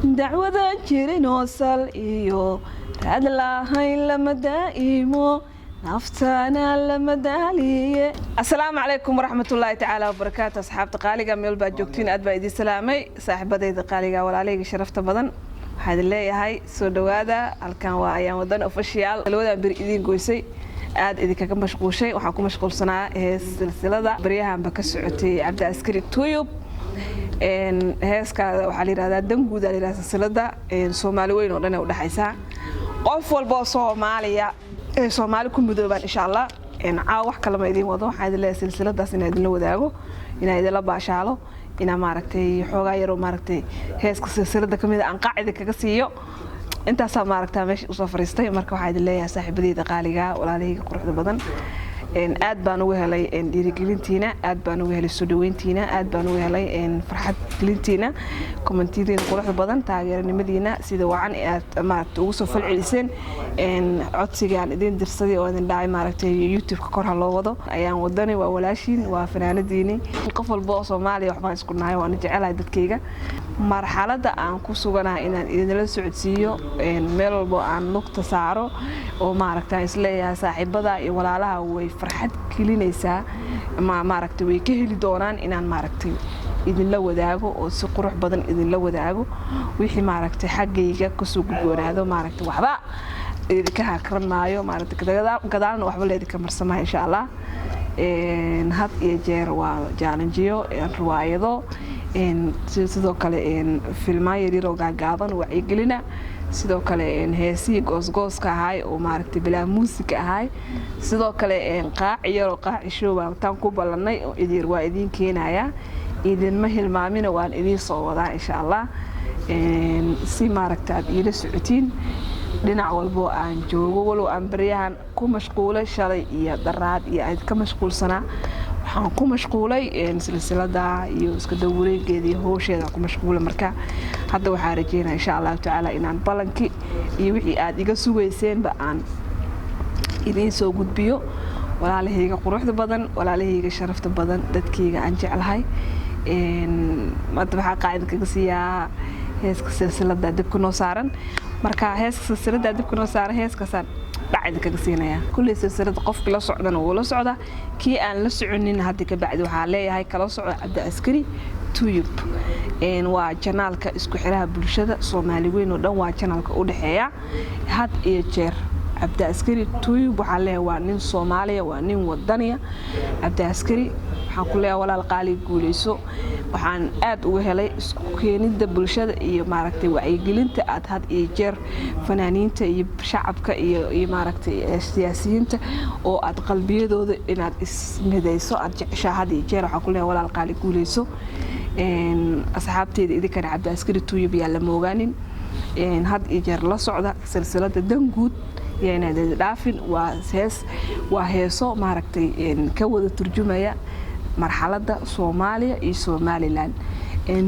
dacwada jirin oo sal iyo raad lahayn lama daa'imo naftana lama daaliye. Assalaamu calaykum waraxmatullaahi tacaala wabarakaatu. asxaabta qaaliga meel baa joogtiin aad baa idin salaamay. saaxiibadayda qaaliga walaalayga sharafta badan waxaad leeyahay soo dhawaada. halkan waa ayaan wadan official labada bir idin goysay aad idinkaga mashquushay. waxaan ku mashquulsanaa silsilada baryahanba ka socotay Cabdi Askari Tuyub. heeska waxaa la yiraahdaa danguud la yiraahdaa silsilada Soomaali weyn oo dhan u dhaxaysa. qof walba Soomaaliya Soomaali ku midoobaan insha Allah caaw wax kale ma idin wado. waxaan idin leeyahay silsiladaas in idin la wadaago in idin la baashaalo ina maaragtay xoogaa yar oo maaragtay heeska silsilada kamid aan qaacida kaga siiyo intaas maaragtay meesha u soo fariistay. marka waxaan idin leeyahay saaxiibadayda qaaliga walaalahayga quruxda badan aad baan ugu helay dhiirigelintiina, aad baan ugu helay soo dhaweyntiina, aad baan ugu helay farxad gelintiina, commentidiina quruxda badan, taageeranimadiina sida wacan aad maaragtay ugu soo falceliseen codsigaan idin dirsaday oo idin dhacay maaragtay YouTube-ka kor ha loo wado. ayaan wadani waa walaashiin waa fanaanadiini. qof walba oo Soomaaliya waxbaan isku nahay waan jecelahay dadkayga. marxaladda aan ku suganahay inaan idinla socodsiiyo meel walba aan lugta saaro oo maaragtay isleeyahay saaxiibada iyo walaalaha way farxad gelinaysaa maaragtay way ka heli doonaan inaan maaragtay idin la wadaago oo si qurux badan idin la wadaago wixii maaragtay xaggayga ka soo gudboonaado maaragtay waxba idinka hakran maayo maaragtay gadaalna waxba leedinka marsamahay insha Allah. had iyo jeer waa challenge-yo riwaayado sidoo kale filmaan yaryar oo gaagaaban wacyigelina, sidoo kale heesii goosgooska ahay oo maaragtay bilaa muusika ahay, sidoo kale qaac yar oo qaacisho baan tan ku ballanay oo idin waa idin keenaya idin ma hilmaamina waan idin soo wadaa insha Allah. si maaragtay aad ila socotiin dhinac walbo aan joogo walow aan baryahan ku mashquulay shalay iyo daraad iyo aad ka mashquulsanaa waxaan ku mashquulay silsilada iyo iska dawreegeedii hawsheeda ku mashquulay. marka hadda waxaan rajeynayaa insha Allah taala inaan balanki iyo wixii aad iga sugayseenba aan idin soo gudbiyo. walaalahayga quruxda badan, walaalahayga sharafta badan, dadkayga aan jeclahay maanta waxaa qaacid kaga siiyaa heeska silsilada dibka noo saaran. marka heeska silsilada dibka noo saaran heeskaasaan dhacid kaga siinaya. kulli silsilada qofkii la socdana wuu la socdaa, kii aan la soconin hadda ka bacdi waxaa leeyahay kala socda Cabdi Askari Tuyub. waa janaalka isku xiraha bulshada Soomaali weyn oo dhan waa janaalka u dhaxeeya had iyo jeer. Cabdi Askari Tuyub waxaa leeyahay waa nin Soomaaliya, waa nin wadaniya. Cabdi Askari waxaan ku leeyahay walaal qaali guuleyso. waxaan aad uga helay isku keenida bulshada iyo maaragtay wacyigelinta aad had iyo jeer fanaaniinta iyo shacabka iyo maaragtay siyaasiyiinta oo aad qalbiyadooda inaad ismidayso aad jeceshaa had iyo jeer. waxaan ku leeyahay walaal qaali guuleyso. asxaabteeda idinkana Cabdi Askari Tuyub yaa la moogaanin had iyo jeer la socda silsilada danguud yana dhaafin. waa heeso maaragtay ka wada turjumaya marxaladda Soomaaliya iyo Somaliland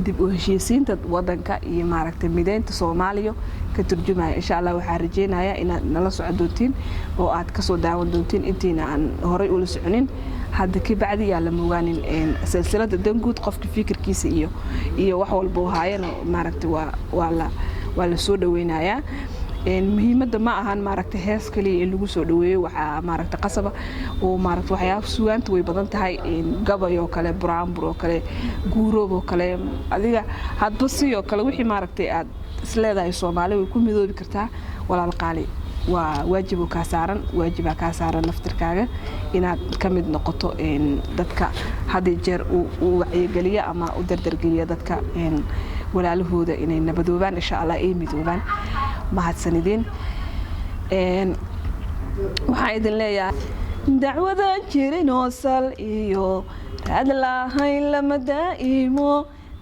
dib u heshiisiinta wadanka iyo maaragtay mideynta Soomaaliya ka turjumaya. insha Allah waxaan rajeynayaa inaad nala socon doontiin oo aad ka soo daawan doontiin intiina aan horay u la soconin. hadda ka bacdi yaa la moogaanin silsilada danguud qofka fikirkiisa iyo wax walba oo haayana maaragtay waa la soo dhaweynayaa. muhiimadda ma ahan maaragtay hees kaliya in lagu soo dhaweeyo. waxaa maaragtay qasaba oo maaragtay waxyaabo suugaanta way badan tahay gabay oo kale, buraanbur oo kale, guuroob oo kale, adiga hadba sidoo kale wixii maaragtay aad isleedahay Soomaali way ku midoobi kartaa. walaal qaali waa waajib ka saaran naftirkaaga inaad ka mid noqoto dadka hadii jeer uu wacyigeliya ama u dardargeliya dadka walaalahooda inay nabadoobaan insha Allah ay midoobaan. mahadsanidin. waxaan idin leeyahay dacwada jirin oo sal iyo raad lahayn lama daa'imo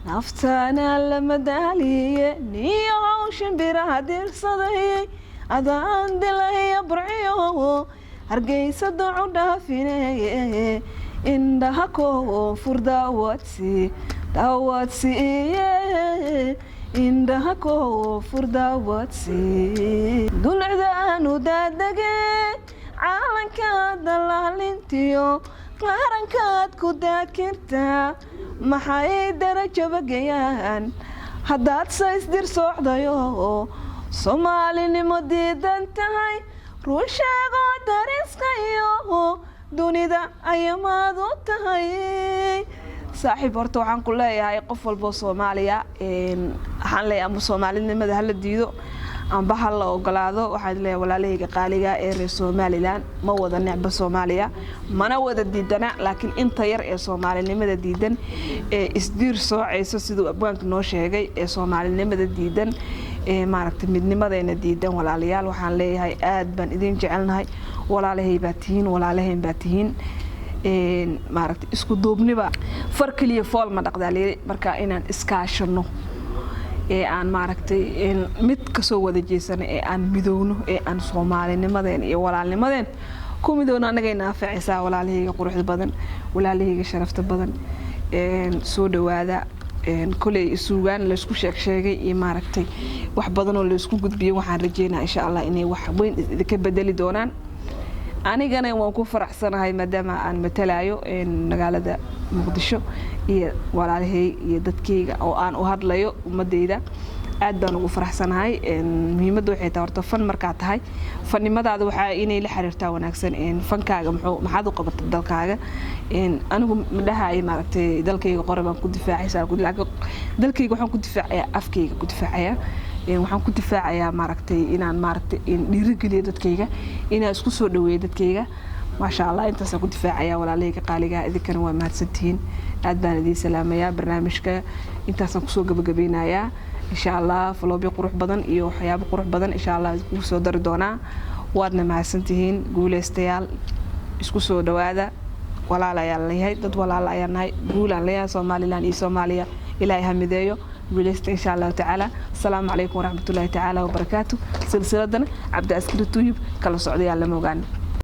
naftana lama daaliye. niyo hawshan biraha dirsaday adaan dilay abriyo hargeysa dacu dhaafinay indhaha koonfur daawadsi indhaha koonfur daawadsi dulcdaanu daadage caalanka dalaalintiyo qarankaad ku daakirta maxay darajo bagayaan haddaad saysdir socdayo soomaalinimo diidan tahay run sheegoo dariskayo dunida ayamaad u tahay saaxiib horta waxaan ku leeyahay qof walbo Soomaaliya waxaan leeyahay ama Soomaalinimada hala diido amba hala ogolaado waxaan leeyahay walaalahayga qaaliga ee reer Somaliland ma wada necba Soomaaliya mana wada diidana laakiin inta yar ee Soomaalinimada diidan ee isdiir soocayso sidoo abwaanka noo sheegay ee Soomaalinimada diidan maaragtay midnimadeena diidan walaalayaal waxaan leeyahay aad baan idin jecelnahay walaalahay baa tihiin maaragtay isku duubniba far kaliya fool ma dhaqdaalay marka inaan iskaashano aan maaragtay mid ka soo wada jeesano aan midowno aan Soomaalinimadeen iyo walaalnimadeen ku midowno anaga naafacaysa walaalahayga quruxda badan walaalahayga sharafta badan soo dhawaada kulay isugaan la isku sheegay iyo maaragtay wax badan oo la isku gudbiyo waxaan rajeynayaa insha Allah inay wax weyn ka bedeli doonaan anigana waan ku faraxsanahay maadaama aan matalayo magaalada Muqdisho iyo walaalahay iyo dadkayga oo aan u hadlayo ummadayda aad baan ugu faraxsanahay muhiimaddu waxay tahay horta fan marka tahay fanimadaada waxa inay la xiriirtaa wanaagsan fankaaga maxaad u qabatay dalkaaga anigu madhahay maaragtay dalkayga qorban ku difaacaysaa dalkayga waxaan ku difaacayaa afkayga ku difaacayaa waxaan ku difaacayaa maaragtay inaan maaragtay dhiirigeliyo dadkayga inaan isku soo dhaweeyo dadkayga ما شاء الله أنت سأكون دفاعية ولا عليك قالقة إذا كانوا ما تستهين أدبان دي سلامية برنامجك أنت سأكون سوق بجبينا يا إن شاء الله فلو بيقرح بدن إيو حياة بقرح بدن إن شاء الله وصدر دونا وادنا مع سنتين قول استيال إسكو سو دوادا ولا لا يلا هاي ضد ولا لا يلا هاي قول عليها Soomaali لان إيه Soomaaliya إلهي همدايو قولست إن شاء الله تعالى السلام عليكم ورحمة الله تعالى وبركاته سلسلة عبد أسكر الطيب كلا سعودية على موجان